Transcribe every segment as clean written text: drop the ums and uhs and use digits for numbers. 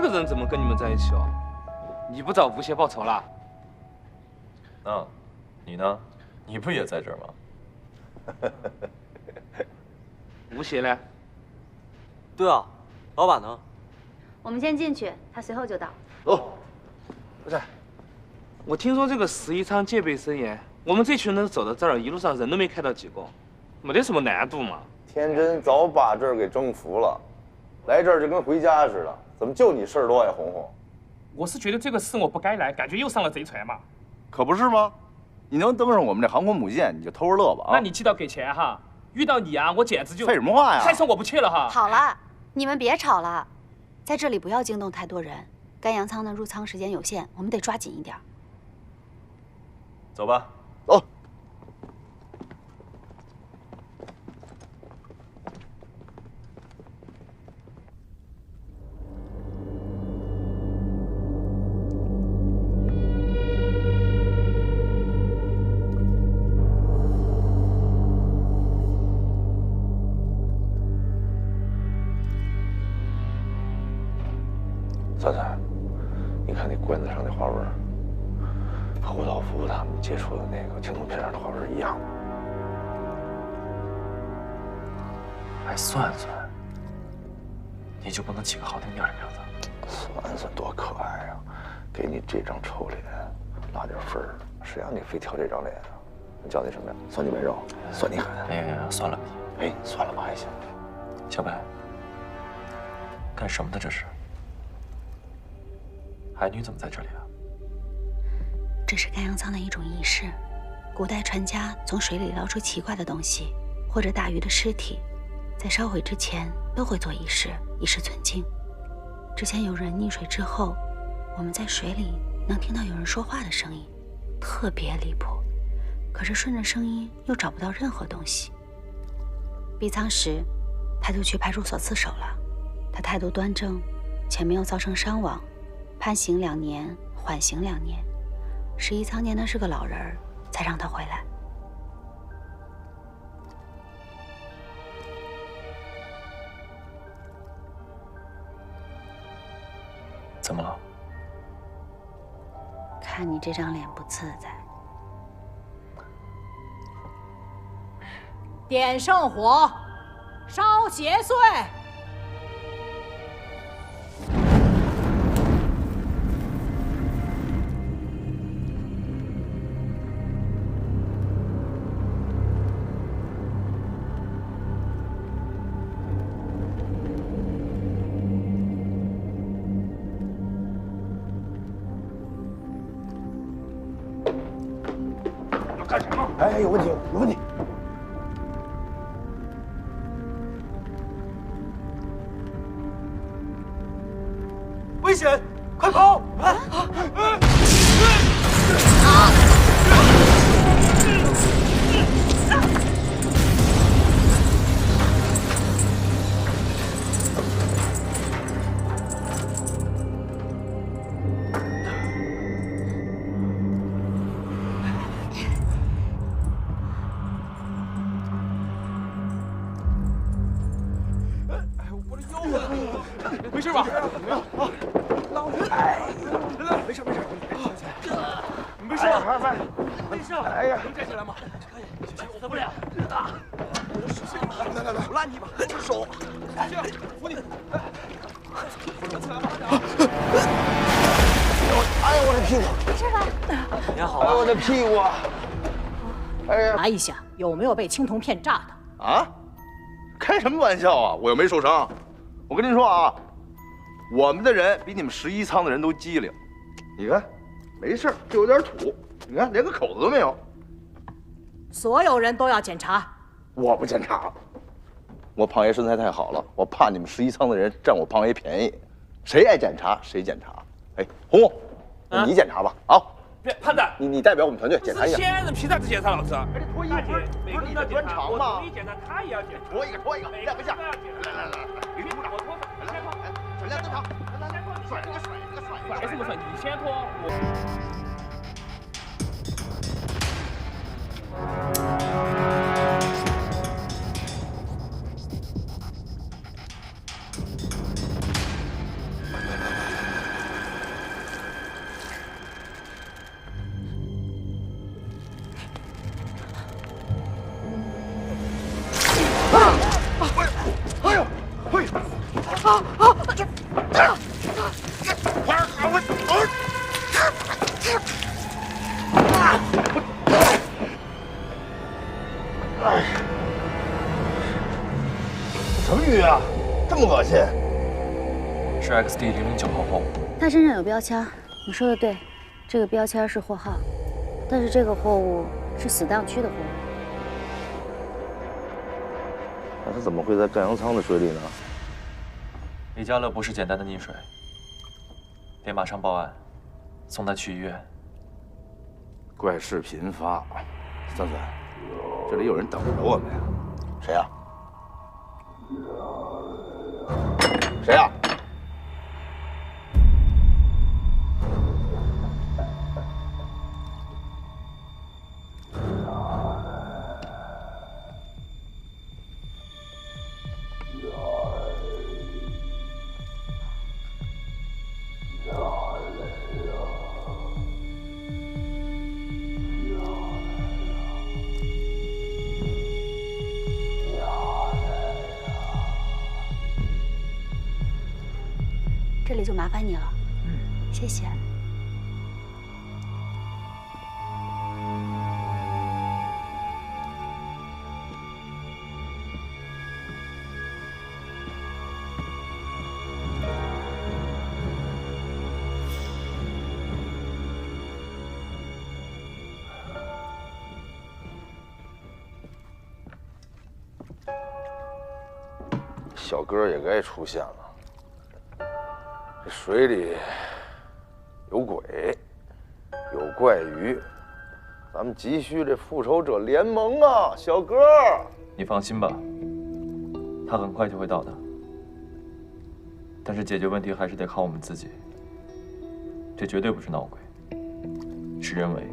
这个人怎么跟你们在一起哦？你不找吴邪报仇啦？那，你呢？你不也在这儿吗？吴邪呢？对啊，老板呢？我们先进去，他随后就到。走，不是，我听说这个11仓戒备森严，我们这群人走到这儿，一路上人都没开到几个，没得什么难度嘛。天真早把这儿给征服了，来这儿就跟回家似的，怎么就你事儿多呀，红红？我是觉得这个事我不该来，感觉又上了贼船嘛。可不是吗？你能登上我们这航空母舰，你就偷着乐吧啊！那你记得给钱哈。遇到你啊，我简直就废什么话呀！开车我不去了哈。好了，你们别吵了，在这里不要惊动太多人。甘阳仓的入仓时间有限，我们得抓紧一点。走吧。走。三三，你看那罐子上那花纹，和胡道夫他们接触的那个青铜片上的花纹一样吗？还算算，你就不能起个好听点的名字？算算多可爱呀！给你这张丑脸拉点分儿，谁让你非挑这张脸啊？你叫那什么呀？酸鸡白肉，算你狠！哎，算了吧你。哎，算了吧还行。小白，干什么的这是？海女怎么在这里啊？这是甘阳仓的一种仪式，古代船家从水里捞出奇怪的东西，或者大鱼的尸体，在烧毁之前都会做仪式，以示尊敬。之前有人溺水之后，我们在水里能听到有人说话的声音，特别离谱。可是顺着声音又找不到任何东西。闭仓时，他就去派出所自首了。他态度端正，且没有造成伤亡，判刑2年，缓刑2年。11仓年的是个老人儿，才让他回来。怎么了？看你这张脸不自在。点圣火，烧邪祟。干什么？哎，有问题，有问题！危险！快跑！没事吧？没事没事，没事吧？没事。哎呀，能站起来吗？我走不了。来，我拉你一把，这手。这样，扶你。站起来吧。哎呀，我的屁股！没事吧？你还好哎，我啊？的屁股！哎呀，查一下有没有被青铜片炸的。啊！开什么玩笑啊！我又没受伤。我跟您说啊，我们的人比你们11仓的人都机灵。你看，没事，就有点土。你看，连个口子都没有。所有人都要检查。我不检查，我胖爷身材太好了，我怕你们11仓的人占我胖爷便宜。谁爱检查谁检查。哎，红红，你检查吧。啊，别，胖子，你代表我们团队检查一下。仙人凭啥子检查老子？哎，这脱衣服不是你的专长吗？我同意检查，他也要检查。脱一个，亮个相。来，你别打我脱，你先脱。转亮登场，来，甩一个。甩什么甩？你先脱，我。么恶心？是 XD009号货物。它身上有标签，你说的对，这个标签是货号，但是这个货物是死当区的货物。那它怎么会在干粮仓的水里呢？李家乐不是简单的溺水，得马上报案，送他去医院。怪事频发，三孙，这里有人等着我们呀。谁呀？谁呀？这里就麻烦你了，谢谢。小哥也该出现了。这水里有鬼，有怪鱼，咱们急需这复仇者联盟啊，小哥。你放心吧，他很快就会到的。但是解决问题还是得靠我们自己。这绝对不是闹鬼，是人为。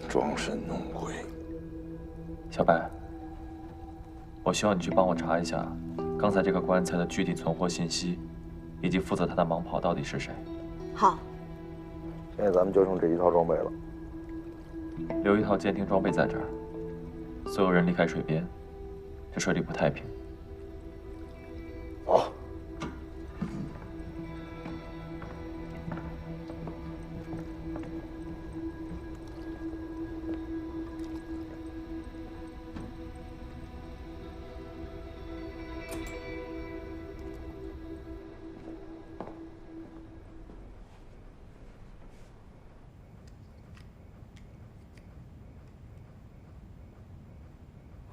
装神弄鬼。小白，我希望你去帮我查一下刚才这个棺材的具体存货信息，以及负责他的盲跑到底是谁。好。现在咱们就剩这一套装备了。留一套监听装备在这儿，所有人离开水边，这水里不太平。好。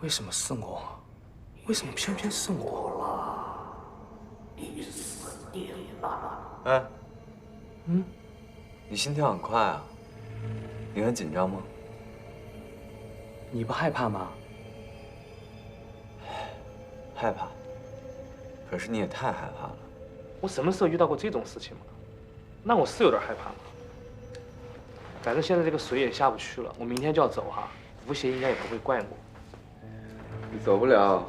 为什么是我？为什么偏偏是我？哎，你心跳很快啊，你很紧张吗？你不害怕吗？害怕，可是你也太害怕了。我什么时候遇到过这种事情吗？那我是有点害怕吗？反正现在这个水也下不去了，我明天就要走哈，吴邪应该也不会怪我。你走不了，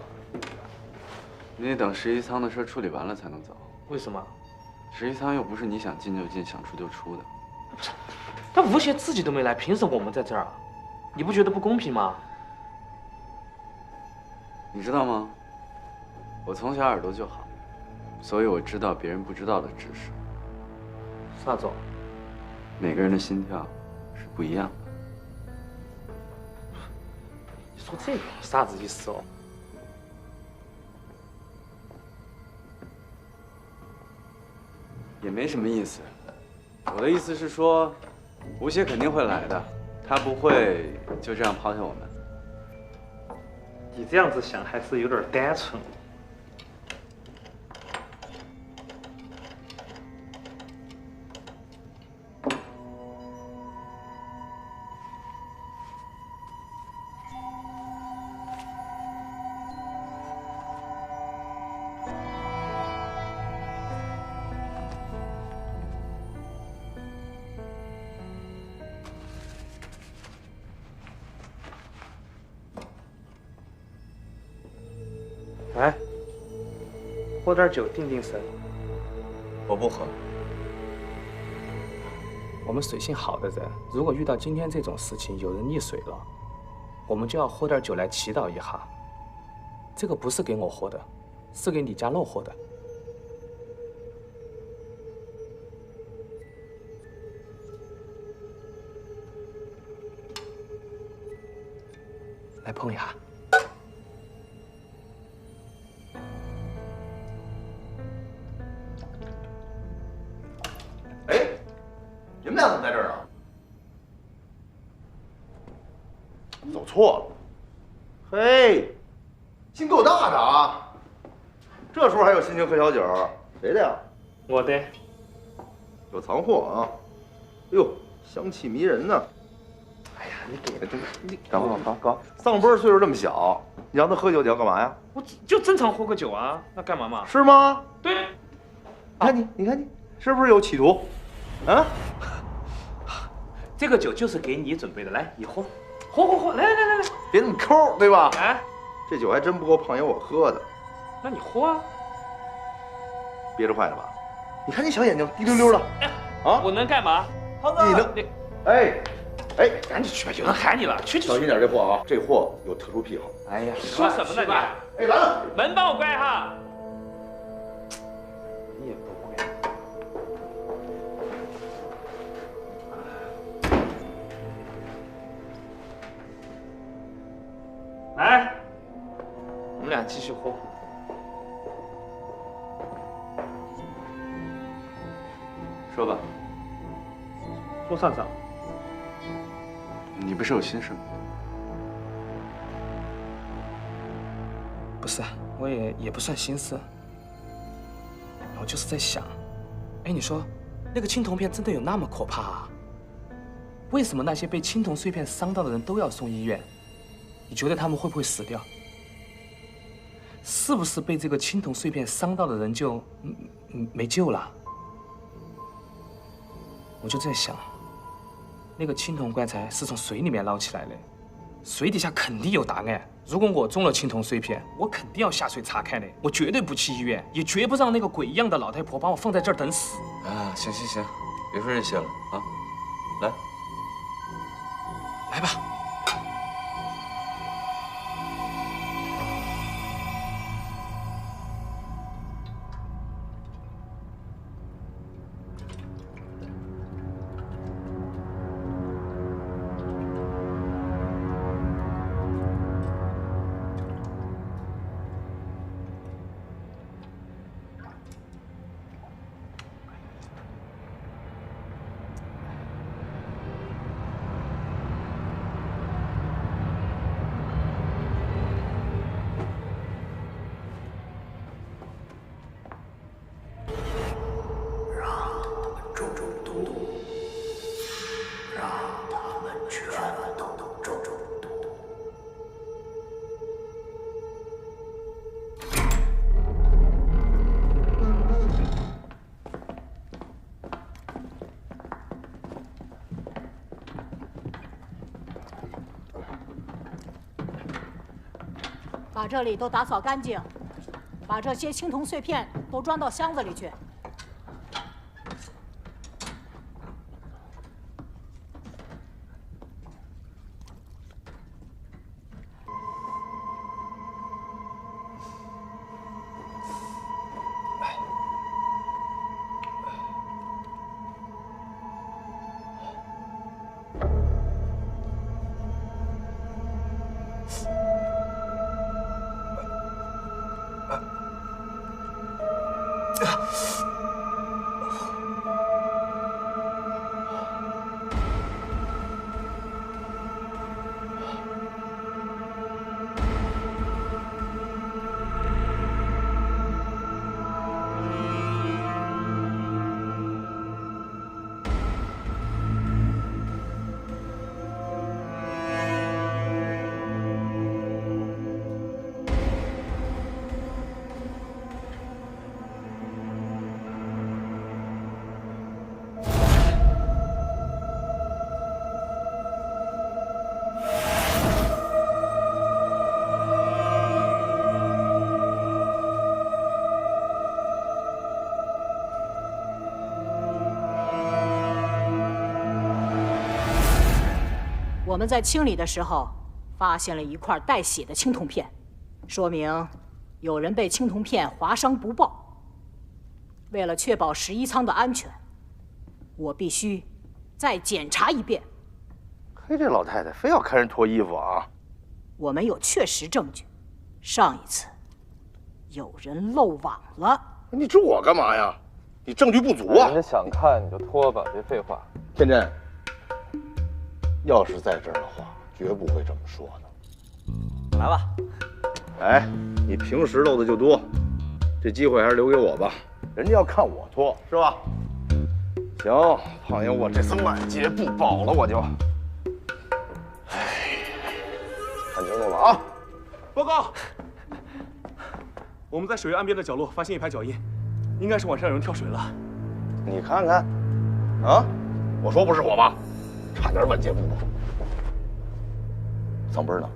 你得等11舱的事处理完了才能走。为什么11舱又不是你想进就进、想出就出的。但吴邪自己都没来，凭什么我们在这儿？你不觉得不公平吗？你知道吗？我从小耳朵就好，所以我知道别人不知道的知识。撒总，每个人的心跳是不一样的。你说这个啥子意思哦？也没什么意思。我的意思是说，吴邪肯定会来的，他不会就这样抛下我们。你这样子想还是有点单纯。来，喝点酒定定神。我不喝。我们水性好的人，如果遇到今天这种事情，有人溺水了，我们就要喝点酒来祈祷一下。这个不是给我喝的，是给李家乐喝的。来碰一下。走错了。嘿，心够大的啊！这时候还有心情喝小酒？谁的呀？我的。有藏货啊！哎呦，香气迷人呢。哎呀，你给的真，你搞，丧波岁数这么小，你让他喝酒，你要干嘛呀？我就正常喝个酒啊，那干嘛嘛？是吗？对。你看你，是不是有企图？啊？这个酒就是给你准备的，来，你喝，喝，来，别那么抠，对吧？来，这酒还真不够胖爷我喝的。那你喝啊。憋着坏了吧？你看你小眼睛滴溜溜的，啊！我能干嘛？胖子，你哎，赶紧去吧，有人喊你了，去。小心点这货啊，这货有特殊癖好。哎呀，说什么呢你？哎，来了，门帮我关哈。你也不会。来，我们俩继续喝。说吧，说啥子？你不是有心事吗？不是，我也不算心事，我就是在想，哎，你说那个青铜片真的有那么可怕啊？为什么那些被青铜碎片伤到的人都要送医院？你觉得他们会不会死掉？是不是被这个青铜碎片伤到的人就没救了？我就在想，那个青铜棺材是从水里面捞起来的，水底下肯定有答案。如果我中了青铜碎片，我肯定要下水查看的，我绝对不去医院，也绝不让那个鬼一样的老太婆把我放在这儿等死。啊，行，别说这些了啊，来吧。把这里都打扫干净，把这些青铜碎片都装到箱子里去。我们在清理的时候，发现了一块带血的青铜片，说明有人被青铜片划伤不报。为了确保11舱的安全，我必须再检查一遍。嘿，这老太太非要看人脱衣服啊！我们有确实证据，上一次有人漏网了。你指我干嘛呀？你证据不足啊！人家想看你就脱吧，别废话。天真，要是在这儿的话，绝不会这么说的。来吧。哎，你平时漏的就多，这机会还是留给我吧。人家要看我脱，是吧？行，胖爷，我这次晚节不保了，我就。哎，看清楚了啊！报告，我们在水域岸边的角落发现一排脚印，应该是晚上有人跳水了。你看看，啊，我说不是我吧？差点晚节不保。桑奔呢？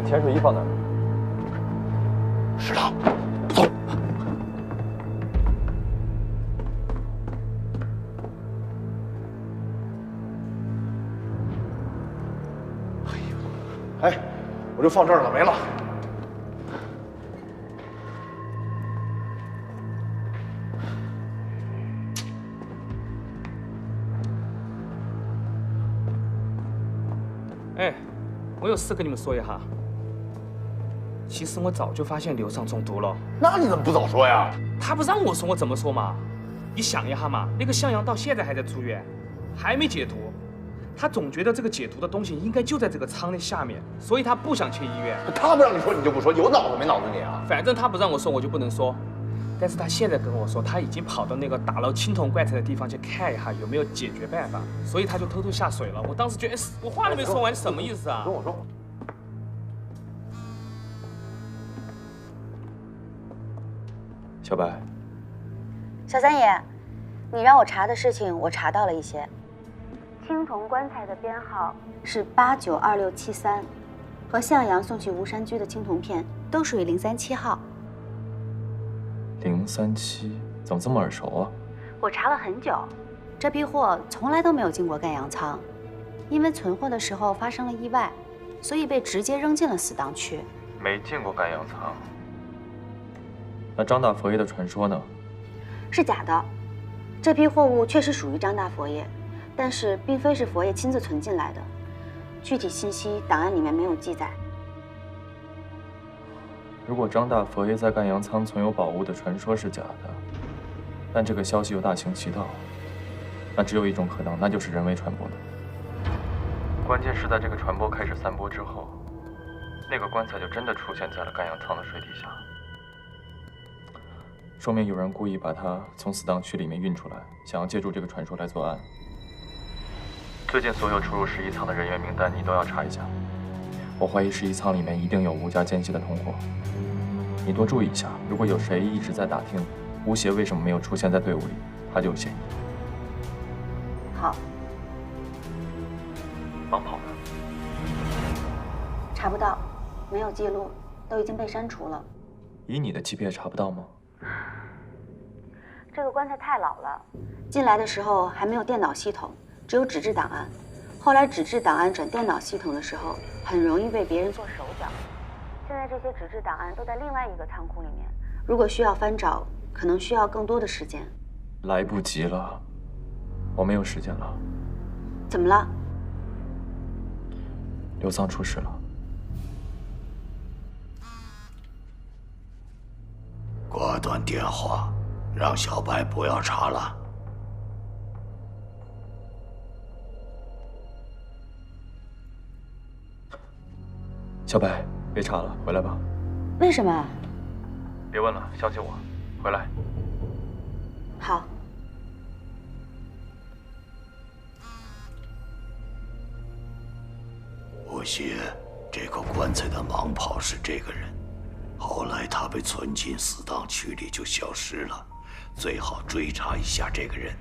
潜水衣放哪儿？食堂，走。哎，我就放这儿了，没了。哎，我有事跟你们说一下。其实我早就发现刘畅中毒了。那你怎么不早说呀？他不让我说，我怎么说嘛？你想一下嘛，那个向阳到现在还在住院，还没解毒。他总觉得这个解毒的东西应该就在这个舱的下面，所以他不想去医院。他不让你说，你就不说，有脑子没脑子你啊？反正他不让我说，我就不能说。但是他现在跟我说，他已经跑到那个打捞青铜棺材的地方去看一下有没有解决办法，所以他就偷偷下水了。我当时觉得，我话都没说完，什么意思啊？跟我说。小白，小三爷，你让我查的事情，我查到了一些。青铜棺材的编号是892673，和向阳送去吴山居的青铜片都属于037号。037怎么这么耳熟啊？我查了很久，这批货从来都没有进过赣阳仓，因为存货的时候发生了意外，所以被直接扔进了死档区。没进过赣阳仓。那张大佛爷的传说呢？是假的，这批货物确实属于张大佛爷，但是并非是佛爷亲自存进来的，具体信息档案里面没有记载。如果张大佛爷在赣阳仓存有宝物的传说是假的，但这个消息又大行其道，那只有一种可能，那就是人为传播的。关键是在这个传播开始散播之后，那个棺材就真的出现在了赣阳仓的水底下，说明有人故意把它从死档区里面运出来，想要借助这个传说来作案。最近所有出入11仓的人员名单你都要查一下，我怀疑11仓里面一定有吴家奸细的同伙，你多注意一下，如果有谁一直在打听吴邪为什么没有出现在队伍里，他就有嫌疑。好。帮跑呢？查不到，没有记录，都已经被删除了。以你的级别查不到吗？这个棺材太老了，进来的时候还没有电脑系统，只有纸质档案。后来纸质档案转电脑系统的时候，很容易被别人做手脚。现在这些纸质档案都在另外一个仓库里面，如果需要翻找，可能需要更多的时间。来不及了，我没有时间了。怎么了？刘桑出事了。挂断电话，让小白不要查了。小白，别查了，回来吧。为什么？别问了，相信我，回来。好。吴邪，这个棺材的盲跑是这个人，后来他被存进死档区里就消失了，最好追查一下这个人。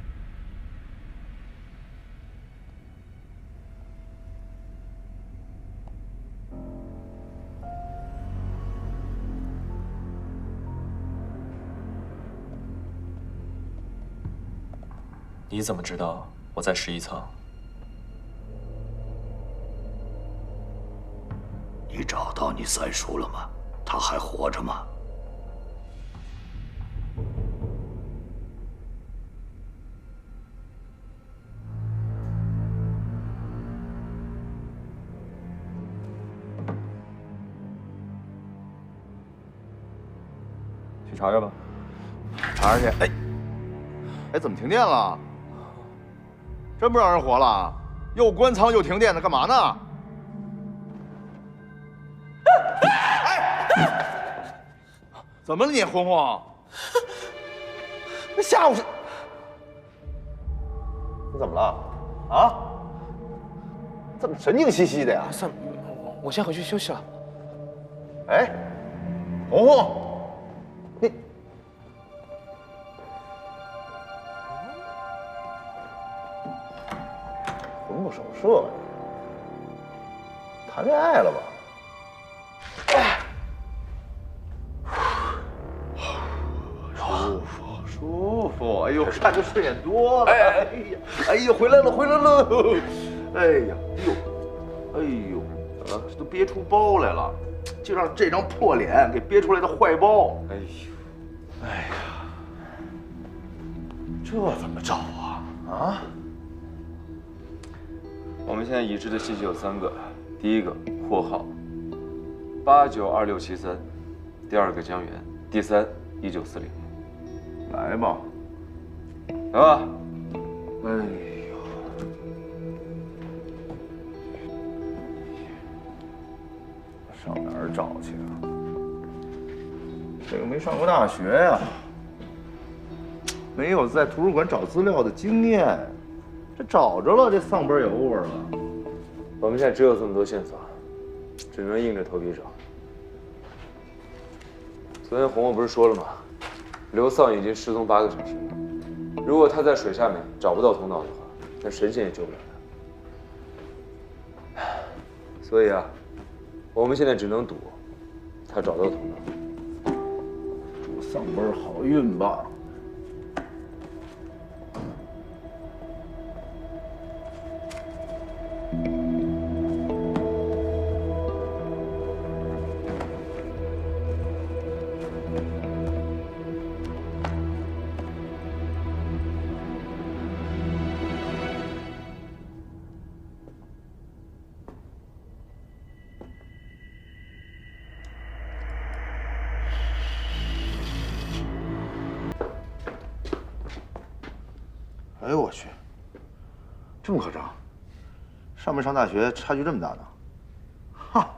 你怎么知道我在11仓？你找到你三叔了吗？他还活着吗？去查查吧。查查去。哎，怎么停电了？真不让人活了？又关仓又停电的，干嘛呢？哎，怎么了你，红红？那吓唬是？你怎么了？啊？怎么神经兮兮的呀？算了，我先回去休息了。哎，红红，你魂不守舍呀？谈恋爱了吧？舒服舒服，哎呦，看着顺眼多了。哎呀，哎呀，回来了回来了！哎呀，哎呦，啊，这都憋出包来了，就让这张破脸给憋出来的坏包。哎呦，哎呀，这怎么找啊？啊？我们现在已知的信息有3个，第一个货号892673，第2个江源，第3 1940年。来吧，来吧。哎呦，上哪儿找去啊？这个没上过大学呀，没有在图书馆找资料的经验，这找着了，这丧本也 over 了。我们现在只有这么多线索，只能硬着头皮找。昨天红红不是说了吗？刘丧已经失踪8个小时了。如果他在水下面找不到通道的话，那神仙也救不了他。所以啊，我们现在只能赌他找到通道。祝丧本好运吧。哎呦我去，这么夸张？上没上大学差距这么大呢？哈，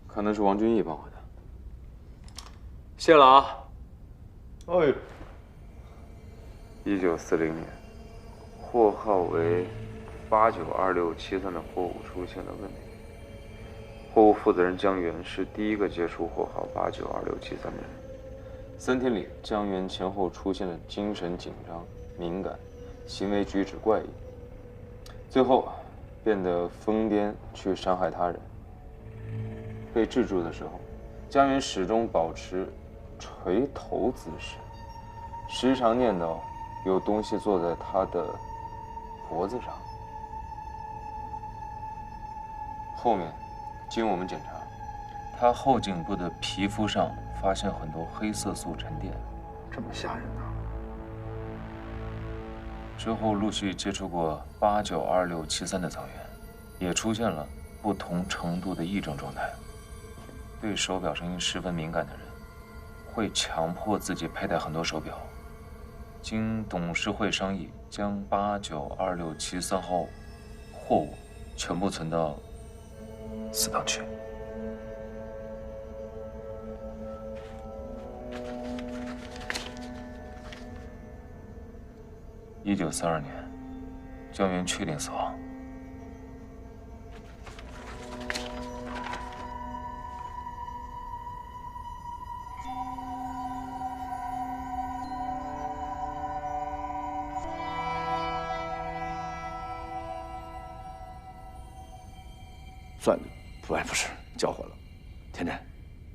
可能是王俊义帮我的。谢了啊。哎，1940年，货号为892673的货物出现了问题。货物负责人江源是第一个接触货号892673的人。3天里，江源前后出现了精神紧张、敏感。行为举止怪异，最后变得疯癫去伤害他人。被制住的时候，江源始终保持垂头姿势，时常念叨有东西坐在他的脖子上。后面，经我们检查，他后颈部的皮肤上发现很多黑色素沉淀，这么吓人啊！之后陆续接触过892673的藏员，也出现了不同程度的癔症状态。对手表声音十分敏感的人，会强迫自己佩戴很多手表。经董事会商议，将892673号货物全部存到死档区。1942年，江源确定死亡。算了，不是，叫混了。天真，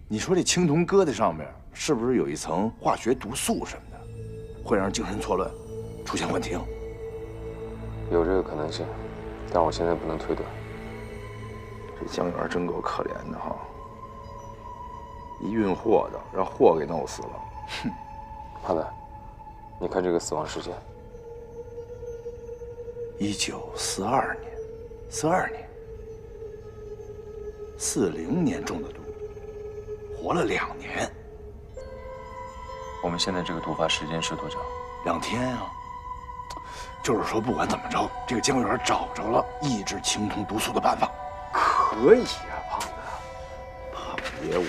你说这青铜疙瘩上面是不是有一层化学毒素什么的，会让人精神错乱？出现幻听，有这个可能性，但我现在不能推断。这江源真够可怜的哈，一运货的让货给弄死了。哼，胖子，你看这个死亡时间，1942年，42年，40年中的毒，活了2年。我们现在这个毒发时间是多久？ 2天啊。就是说，不管怎么着，这个江源找着了抑制青铜毒素的办法。可以呀，胖子。胖爷我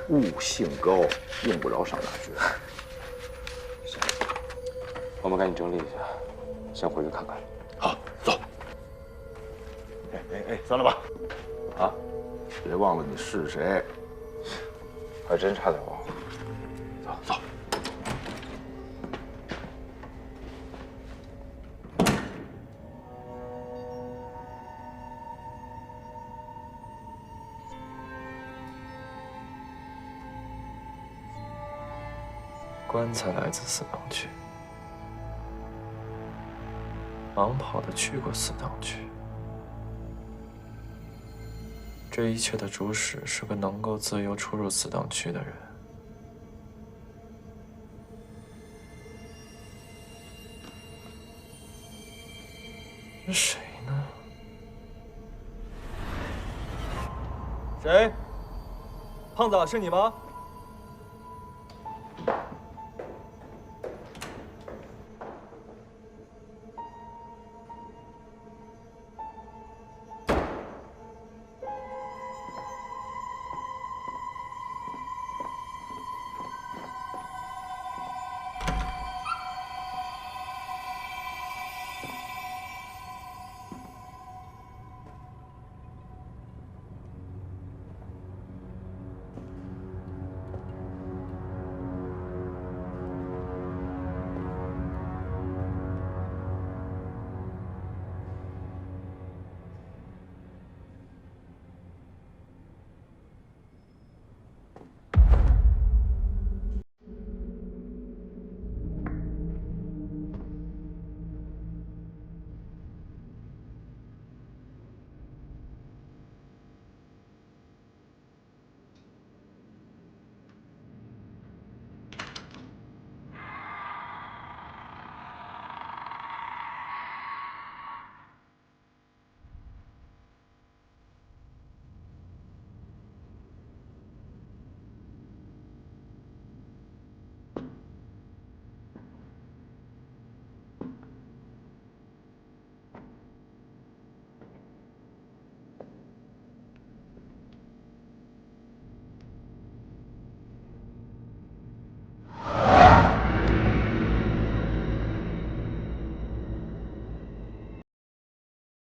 悟性高，用不着上大学。我们赶紧整理一下，先回去看看。好，走。哎，算了吧。啊，别忘了你是谁。还真差点忘了。走。棺材来自死党区，盲跑的去过死党区。这一切的主使是个能够自由出入死党区的人。是谁呢？谁？胖子，是你吗？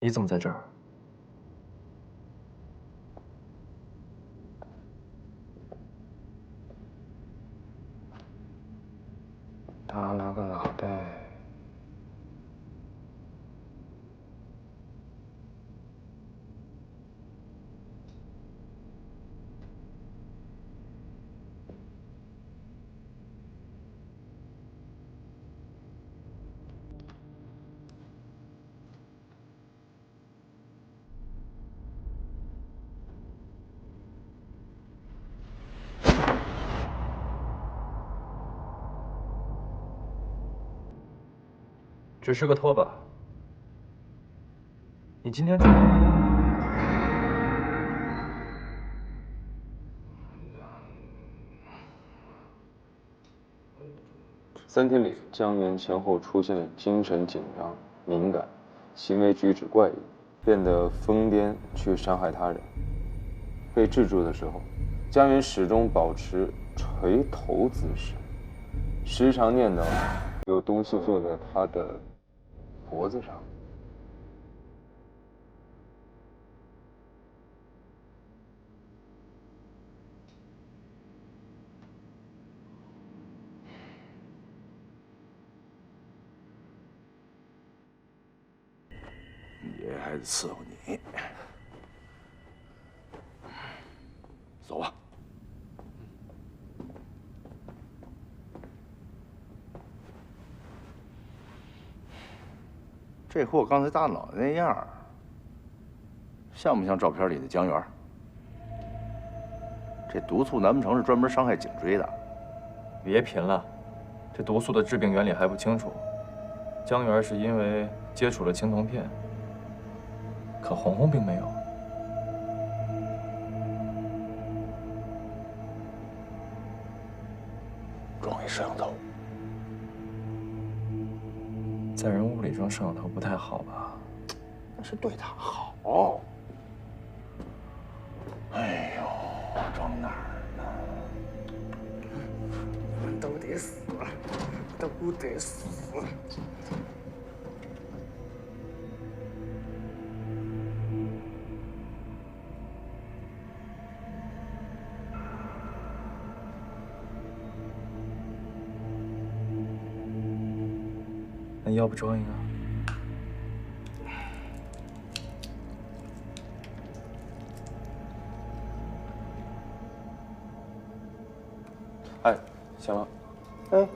你怎么在这儿？他那个脑袋。只是个拖把。你今天3天里，江源前后出现精神紧张、敏感，行为举止怪异，变得疯癫去伤害他人。被制住的时候，江源始终保持垂头姿势，时常念叨有东西坐在他的脖子上。爷还得伺候你。走吧。这货刚才大脑袋那样，像不像照片里的江源？这毒素难不成是专门伤害颈椎的？别贫了，这毒素的致病原理还不清楚。江源是因为接触了青铜片，可红红并没有。装一摄像头。在人屋里装摄像头不太好吧？那是对他好。哎呦，装哪儿呢？我们都得死，都得死。那要不装一个？哎，行了。哎，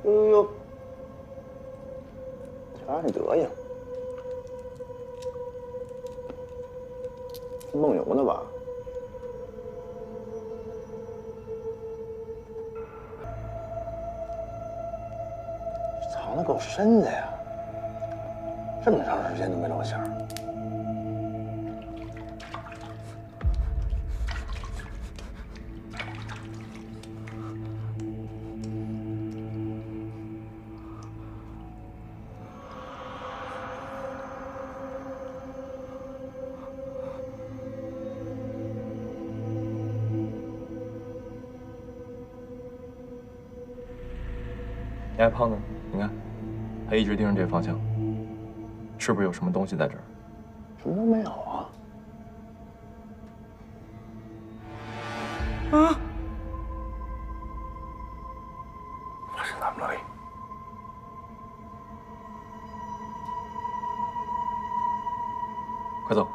哟，瞧你德行，梦游呢吧？藏得够深的呀，这么长时间都没露馅儿。你爱胖子，你看，他一直盯着这个方向，是不是有什么东西在这儿？什么都没有啊！啊！发生什么了？快走！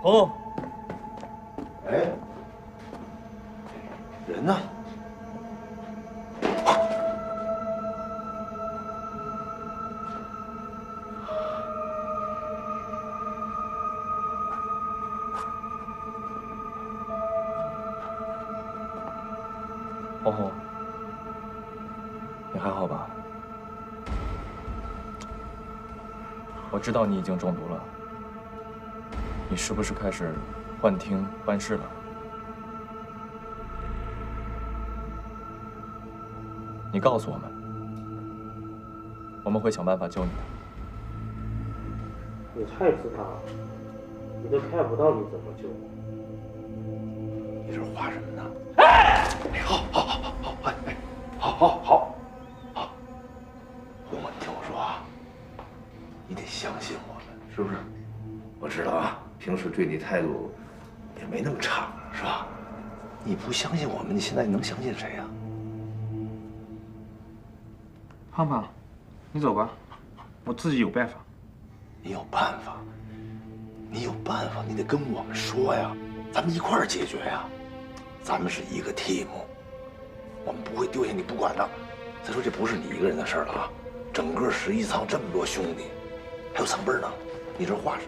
彤彤，哎，人呢？红红，你还好吧？我知道你已经中毒了，你是不是开始幻听幻视了？你告诉我们，我们会想办法救你的。你害死他，你都看不到你怎么救。你这画什么呢？哎，好，哎，好，红红，你听我说啊，你得相信我们，是不是？我知道啊，平时对你态度也没那么差，是吧？你不相信我们，你现在能相信谁呀？胖胖，你走吧，我自己有办法。你有办法？你有办法，你得跟我们说呀，咱们一块儿解决呀。咱们是一个 team， 我们不会丢下你不管的。再说这不是你一个人的事儿了啊，整个11仓这么多兄弟，还有藏辈呢，你这话是？